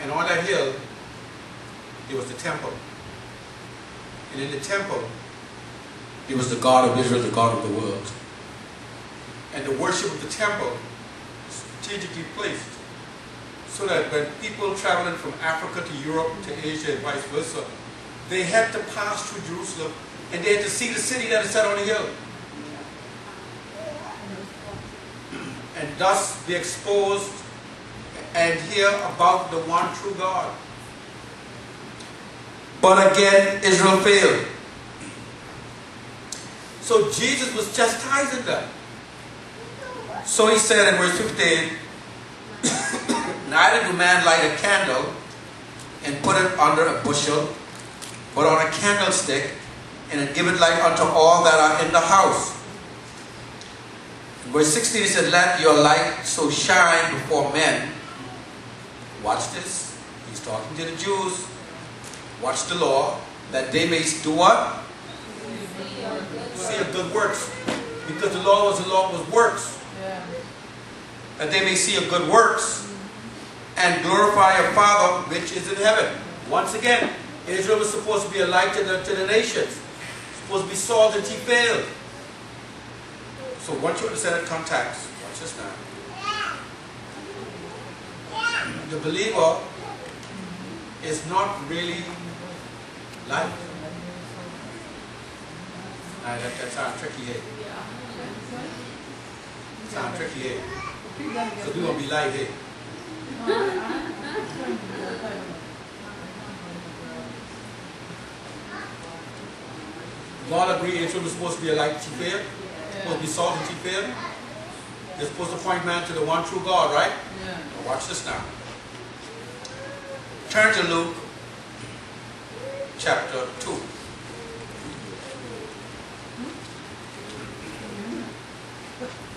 And on that hill, there was the temple. And in the temple, there was the God of Israel, the God of the world. And the worship of the temple was strategically placed so that when people traveling from Africa to Europe to Asia and vice versa, they had to pass through Jerusalem and they had to see the city that is set on the hill. And thus be exposed and hear about the one true God. But again, Israel failed. So Jesus was chastising them. So he said in verse 15, neither do man light a candle and put it under a bushel, but on a candlestick, and then give it light unto all that are in the house. In verse 16 he said, let your light so shine before men. Watch this. He's talking to the Jews. Watch the law, that they may do what? See a good works. Because the law was works. That they may see a good works and glorify your Father which is in heaven. Once again, Israel was supposed to be a light to the nations. Supposed to be salt, and he failed. So once you understand the context, watch this now. The believer is not really light. That sounds tricky here. Sounds tricky here. So we're going to be light here. God agreed Israel was supposed to be a light, she failed. Supposed to be salt, and she failed. They're supposed to point man to the one true God, right? Yeah. Now watch this now. Turn to Luke chapter 2.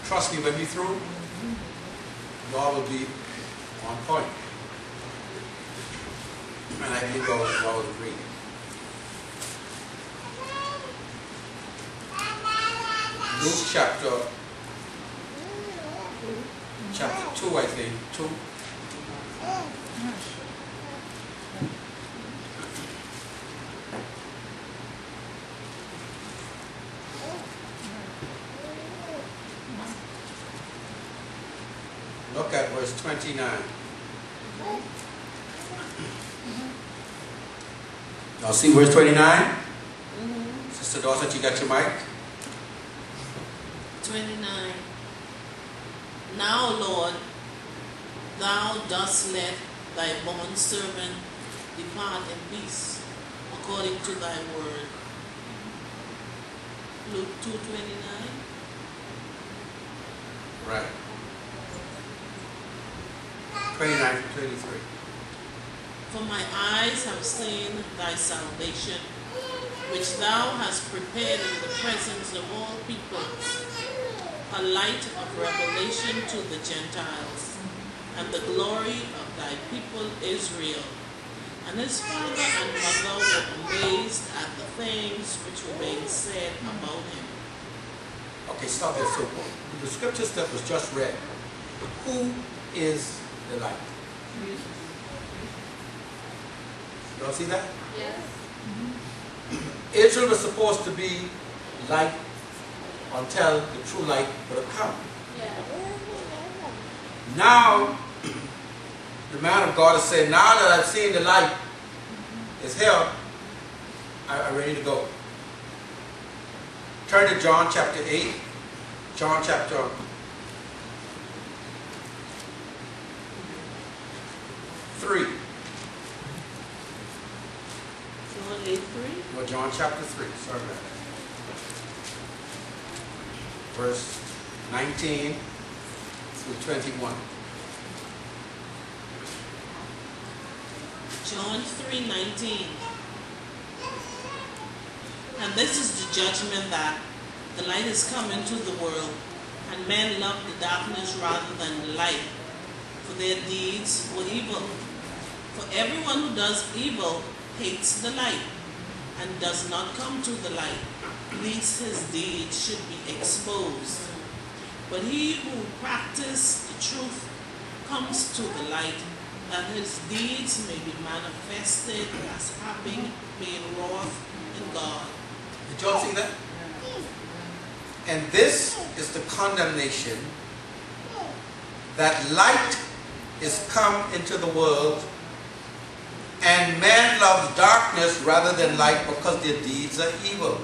Trust me, when we're through, God will be on point. And I believe God will agree. Luke chapter 2, I think. 2. Look at verse 29. Now see verse 29? Sister Dorsette, you got your mic? 29. Now, Lord, thou dost let thy bond servant depart in peace, according to thy word. Luke 2:29. Right. 29 to 33. For my eyes have seen thy salvation, which thou hast prepared in the presence of all peoples, a light of revelation to the Gentiles, and the glory of thy people Israel. And his father and mother were amazed at the things which were being said about him. Okay, stop there. So the scriptures that was just read, who is the light? You all see that? Yes. Israel was supposed to be light until the true light would have come. Yeah. Now, the man of God is saying, now that I've seen the light is here, I'm ready to go. Turn to John chapter 8. John chapter 3. John 8:3. Well, John chapter 3. Sorry about that. Verse 19 through 21. John 3:19. And this is the judgment, that the light is come into the world, and men love the darkness rather than the light, for their deeds were evil. For everyone who does evil hates the light, and does not come to the light, lest his deeds should be exposed. But he who practices the truth comes to the light, that his deeds may be manifested as having been wrought in God. Did y'all see that? And this is the condemnation, that light is come into the world, and man loves darkness rather than light, because their deeds are evil.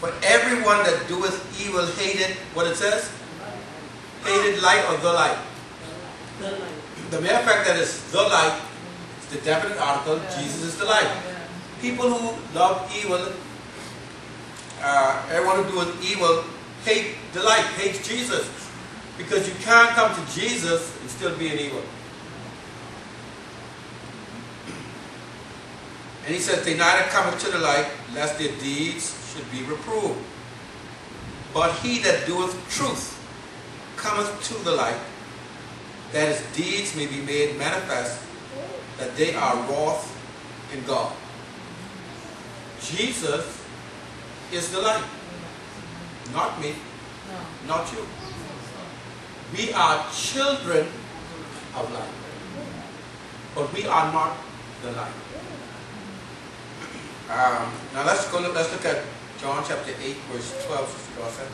For everyone that doeth evil hated, what it says? Hated light or the light? The light. The mere fact that it's the light, it's the definite article, Jesus is the light. People who love evil, everyone who doeth evil, hate the light, hates Jesus. Because you can't come to Jesus and still be an evil. And he says, they neither come to the light, lest their deeds should be reproved. But he that doeth truth cometh to the light, that his deeds may be made manifest, that they are wrought in God. Jesus is the light. Not me, not you. We are children of light, but we are not the light. Now let's look at John chapter 8, verse 12, Sister Dorsette.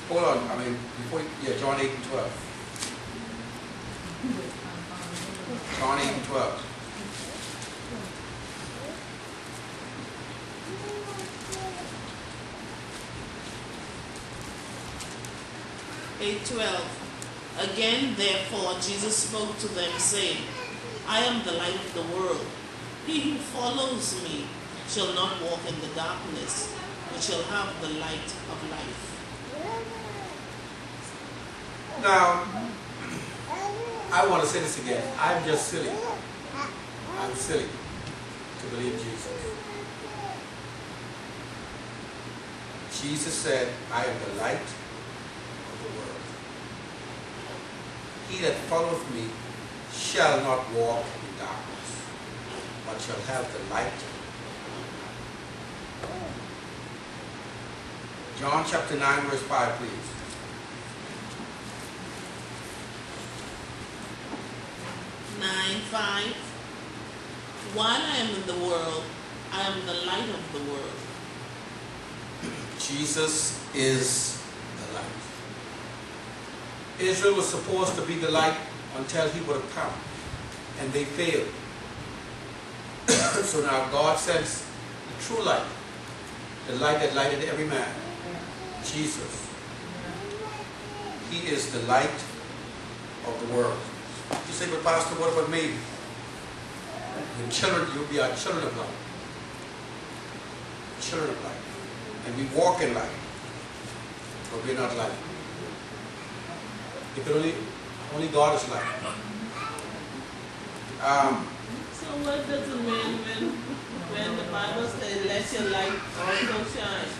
Hold on, John 8 and 12. John 8 and 12. Again, therefore, Jesus spoke to them, saying, I am the light of the world. He who follows me shall not walk in the darkness, but shall have the light of life. Now, I want to say this again. I'm just silly. I'm silly to believe Jesus. Jesus said, I am the light of the world. He that followeth me shall not walk in darkness, but shall have the light. John chapter 9, verse 5, please. 9:5. While I am in the world, I am the light of the world. Jesus is the light. Israel was supposed to be the light until he would have come, and they failed. So now God sends the true light, the light that lighted every man, Jesus. He is the light of the world. You say, but Pastor, what about me? When children, we are children of light. Children of light. And we walk in light, but we're not light. Because only God is light. So what does it mean when the Bible says, let your light also shine?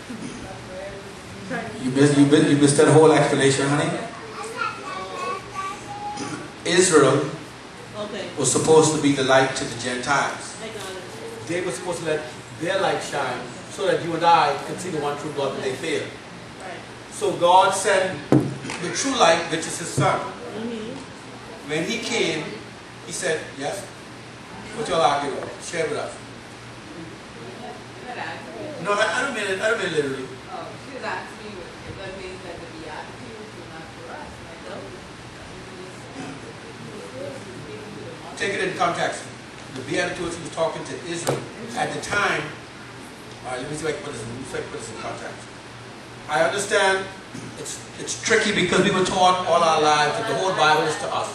You missed that whole explanation, honey. Israel was supposed to be the light to the Gentiles. I got it. They were supposed to let their light shine so that you and I can see the one true God, but they failed. Right. So God sent the true light, which is his son. When he came, he said, yes? What y'all arguing about? Share with us. No, I don't mean it literally. Oh, she was asking me if that means that the Beatitudes were not for us. And I don't. Take it in context. The Beatitudes, he was talking to Israel. At the time, let me see if I can put this in context. I understand it's tricky because we were taught all our lives that the whole Bible is to us.